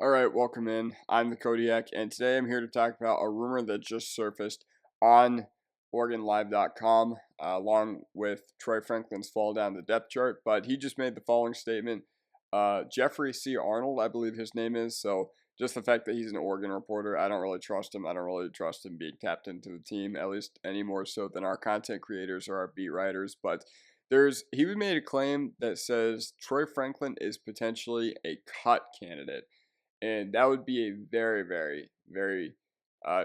All right, welcome in. I'm the Kodiak, and today I'm here to talk about a rumor that just surfaced on OregonLive.com, along with Troy Franklin's fall down the depth chart. But he just made the following statement. Jeffrey C. Arnold, I believe his name is. So just the fact that he's an Oregon reporter, I don't really trust him. I don't really trust him being tapped into the team, at least any more so than our content creators or our beat writers. But he made a claim that says Troy Franklin is potentially a cut candidate. And that would be a very, very, very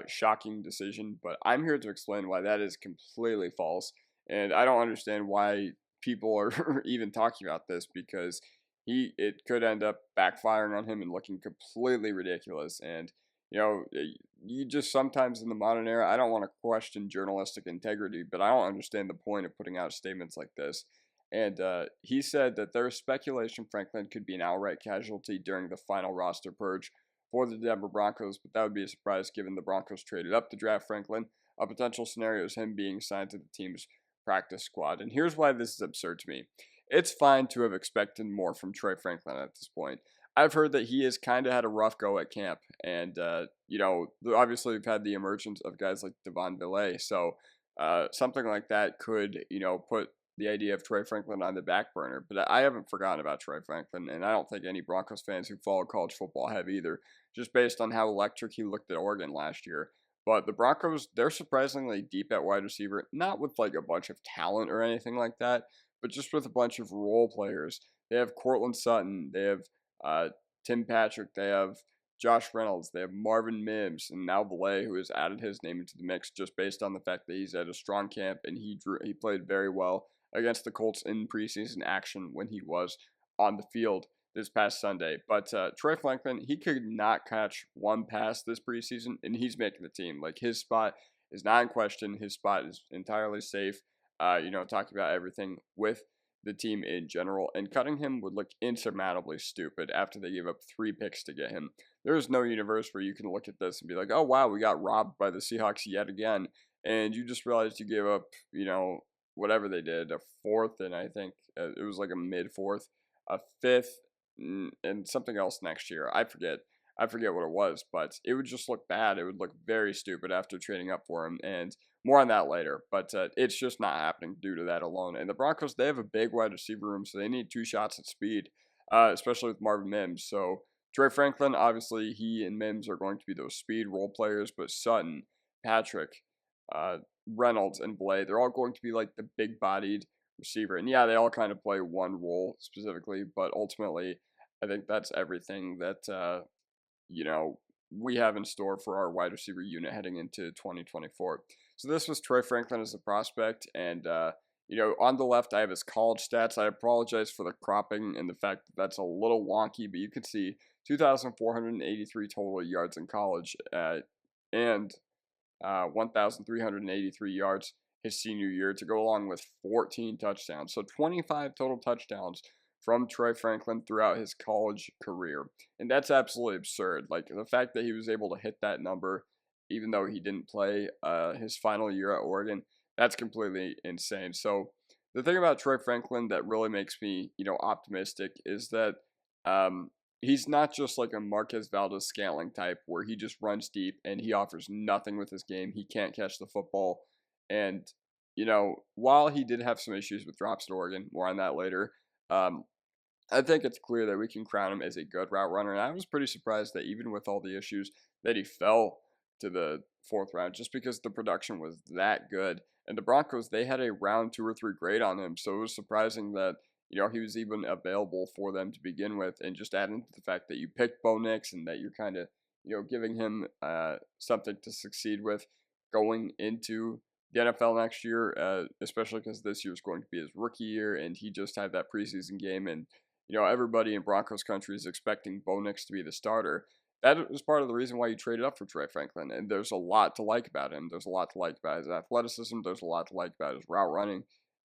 shocking decision. But I'm here to explain why that is completely false. And I don't understand why people are even talking about this because it could end up backfiring on him and looking completely ridiculous. And, you just sometimes in the modern era, I don't want to question journalistic integrity, but I don't understand the point of putting out statements like this. And he said that there is speculation Franklin could be an outright casualty during the final roster purge for the Denver Broncos, but that would be a surprise given the Broncos traded up to draft Franklin. A potential scenario is him being signed to the team's practice squad. And here's why this is absurd to me. It's fine to have expected more from Troy Franklin at this point. I've heard that he has kind of had a rough go at camp. And, obviously we've had the emergence of guys like Devon Villay. So something like that could, put the idea of Troy Franklin on the back burner. But I haven't forgotten about Troy Franklin, and I don't think any Broncos fans who follow college football have either, just based on how electric he looked at Oregon last year. But the Broncos, they're surprisingly deep at wide receiver, not with like a bunch of talent or anything like that, but just with a bunch of role players. They have Cortland Sutton, they have Tim Patrick, they have Josh Reynolds, they have Marvin Mims, and now Villay, who has added his name into the mix just based on the fact that he's at a strong camp and he played very well against the Colts in preseason action when he was on the field this past Sunday. But Troy Franklin, he could not catch one pass this preseason, and he's making the team. Like, his spot is not in question. His spot is entirely safe. Talking about everything with the team in general, and cutting him would look insurmountably stupid after they gave up 3 picks to get him. There is no universe where you can look at this and be like, oh, wow, we got robbed by the Seahawks yet again, and you just realized you gave up, whatever they did, a 4th, and I think it was like a mid-4th, a 5th, and something else next year. I forget what it was, but it would just look bad. It would look very stupid after trading up for him, and more on that later. But it's just not happening due to that alone. And the Broncos, they have a big wide receiver room, so they need 2 shots at speed, especially with Marvin Mims. So Troy Franklin, obviously, he and Mims are going to be those speed role players, but Sutton, Patrick, Reynolds, and Blade, they're all going to be like the big-bodied receiver. And yeah, they all kind of play one role specifically, but ultimately, I think that's everything that, we have in store for our wide receiver unit heading into 2024. So this was Troy Franklin as a prospect, and, on the left, I have his college stats. I apologize for the cropping and the fact that that's a little wonky, but you can see 2,483 total yards in college, and 1,383 yards his senior year to go along with 14 touchdowns. So 25 total touchdowns from Troy Franklin throughout his college career. And that's absolutely absurd. Like, the fact that he was able to hit that number, even though he didn't play his final year at Oregon, that's completely insane. So the thing about Troy Franklin that really makes me, optimistic is that he's not just like a Marquez Valdez-Scantling type where he just runs deep and he offers nothing with his game. He can't catch the football. And, while he did have some issues with drops at Oregon, more on that later, I think it's clear that we can crown him as a good route runner. And I was pretty surprised that even with all the issues that he fell to the 4th round just because the production was that good. And the Broncos, they had a round 2 or 3 grade on him. So it was surprising that, he was even available for them to begin with. And just adding to the fact that you picked Bo Nix and that you're kind of, giving him something to succeed with going into the NFL next year, especially because this year is going to be his rookie year, and he just had that preseason game, and everybody in Broncos country is expecting Bo Nix to be the starter. That was part of the reason why you traded up for Troy Franklin, and there's a lot to like about him. There's a lot to like about his athleticism. There's a lot to like about his route running,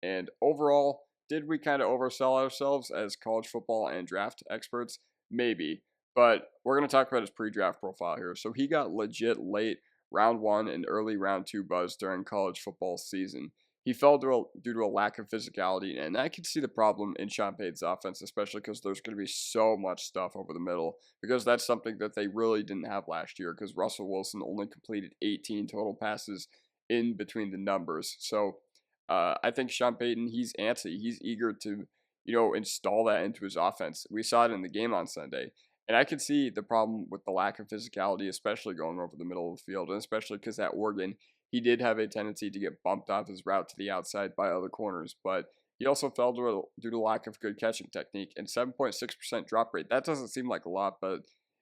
and overall, did we kind of oversell ourselves as college football and draft experts? Maybe, but we're going to talk about his pre-draft profile here. So he got legit late round 1 and early round 2 buzz during college football season. he fell due to a lack of physicality, and I can see the problem in Sean Payton's offense, especially because there's going to be so much stuff over the middle, because that's something that they really didn't have last year, because Russell Wilson only completed 18 total passes in between the numbers. So I think Sean Payton, he's antsy. He's eager to, install that into his offense. We saw it in the game on Sunday. And I could see the problem with the lack of physicality, especially going over the middle of the field, and especially because at Oregon, he did have a tendency to get bumped off his route to the outside by other corners, but he also fell due to lack of good catching technique and 7.6% drop rate. That doesn't seem like a lot, but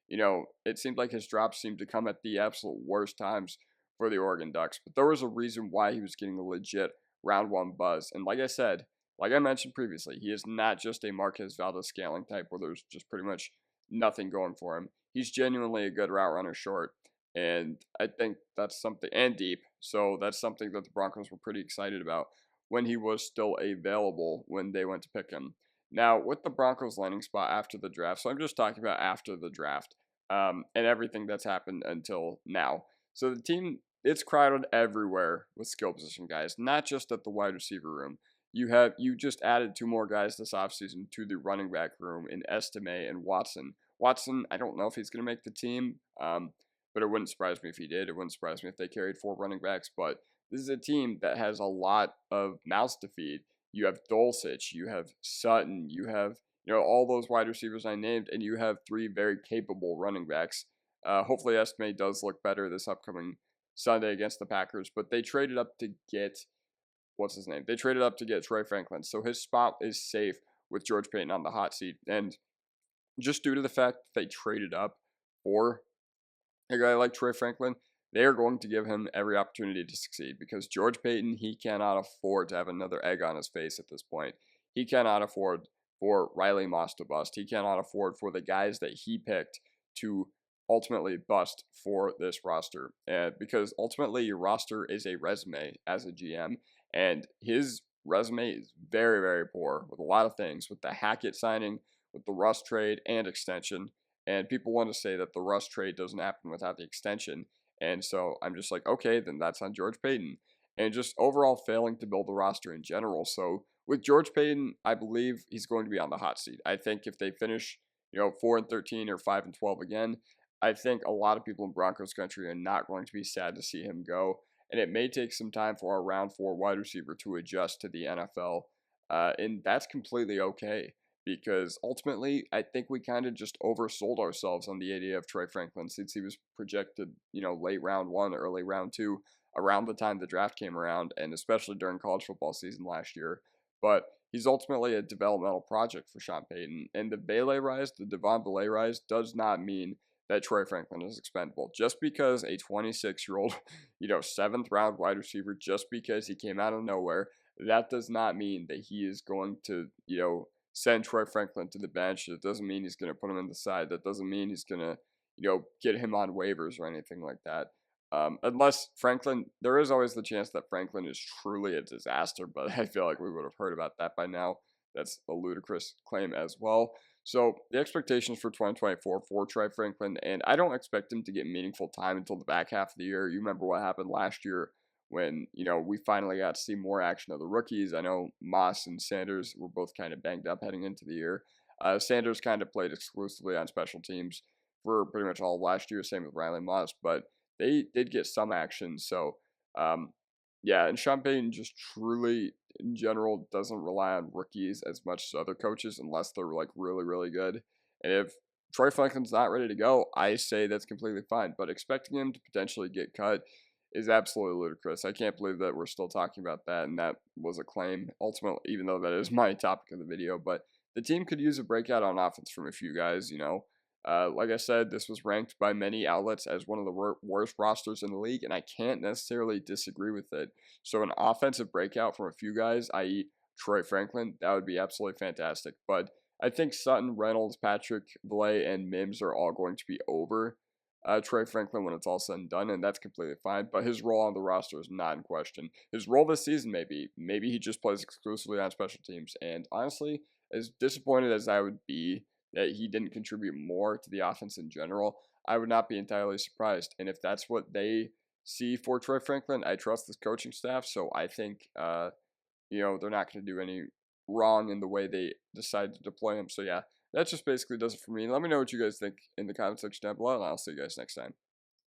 it seemed like his drops seemed to come at the absolute worst times for the Oregon Ducks. But there was a reason why he was getting a legit round one buzz. And like I mentioned previously, he is not just a Marquez Valdez-Scaling type where there's just pretty much nothing going for him. He's genuinely a good route runner short. And I think that's something, and deep. So that's something that the Broncos were pretty excited about when he was still available when they went to pick him. Now, with the Broncos landing spot after the draft, so I'm just talking about after the draft and everything that's happened until now. So the team, it's crowded everywhere with skill position guys, not just at the wide receiver room. You just added 2 more guys this offseason to the running back room in Estime and Watson. Watson, I don't know if he's going to make the team, but it wouldn't surprise me if he did. It wouldn't surprise me if they carried 4 running backs. But this is a team that has a lot of mouths to feed. You have Dulcich, you have Sutton, you have all those wide receivers I named, and you have 3 very capable running backs. Hopefully Estime does look better this upcoming Sunday against the Packers, but they traded up to get They traded up to get Troy Franklin, so his spot is safe with George Paton on the hot seat. And just due to the fact that they traded up for a guy like Troy Franklin, they are going to give him every opportunity to succeed, because George Paton, he cannot afford to have another egg on his face at this point. He cannot afford for Riley Moss to bust. He cannot afford for the guys that he picked to ultimately bust for this roster. Because ultimately your roster is a resume as a GM, and his resume is very, very poor with a lot of things, with the Hackett signing, with the Russ trade and extension. And people want to say that the Russ trade doesn't happen without the extension. And so I'm just like, okay, then that's on George Paton. And just overall failing to build the roster in general. So with George Paton, I believe he's going to be on the hot seat. I think if they finish, 4-13 or 5-12 again, I think a lot of people in Broncos country are not going to be sad to see him go. And it may take some time for our round 4 wide receiver to adjust to the NFL. And that's completely okay, because ultimately, I think we kind of just oversold ourselves on the idea of Troy Franklin, since he was projected, late round 1, early round 2, around the time the draft came around, and especially during college football season last year. But he's ultimately a developmental project for Sean Payton. And the Devon Belay rise, does not mean that Troy Franklin is expendable. Just because a 26-year-old, 7th round wide receiver, just because he came out of nowhere, that does not mean that he is going to, send Troy Franklin to the bench. It doesn't mean he's going to put him in the side. That doesn't mean he's going to, get him on waivers or anything like that. Unless Franklin, there is always the chance that Franklin is truly a disaster, but I feel like we would have heard about that by now. That's a ludicrous claim as well. So the expectations for 2024 for Troy Franklin, and I don't expect him to get meaningful time until the back half of the year. You remember what happened last year when, we finally got to see more action of the rookies. I know Moss and Sanders were both kind of banged up heading into the year. Sanders kind of played exclusively on special teams for pretty much all of last year, same with Riley Moss, but they did get some action. So, and Sean Payton just truly, in general, doesn't rely on rookies as much as other coaches unless they're like really, really good. And if Troy Franklin's not ready to go, I say that's completely fine. But expecting him to potentially get cut is absolutely ludicrous. I can't believe that we're still talking about that, and that was a claim, ultimately, even though that is my topic of the video. But the team could use a breakout on offense from a few guys, Like I said, this was ranked by many outlets as one of the worst rosters in the league, and I can't necessarily disagree with it. So an offensive breakout from a few guys, i.e. Troy Franklin, that would be absolutely fantastic. But I think Sutton, Reynolds, Patrick, Blay, and Mims are all going to be over Troy Franklin when it's all said and done, and that's completely fine. But his role on the roster is not in question. His role this season, maybe he just plays exclusively on special teams. And honestly, as disappointed as I would be that he didn't contribute more to the offense in general, I would not be entirely surprised. And if that's what they see for Troy Franklin. I trust this coaching staff, so I think they're not going to do any wrong in the way they decide to deploy him. So yeah, that just basically does it for me. Let me know what you guys think in the comment section down below, and I'll see you guys next time.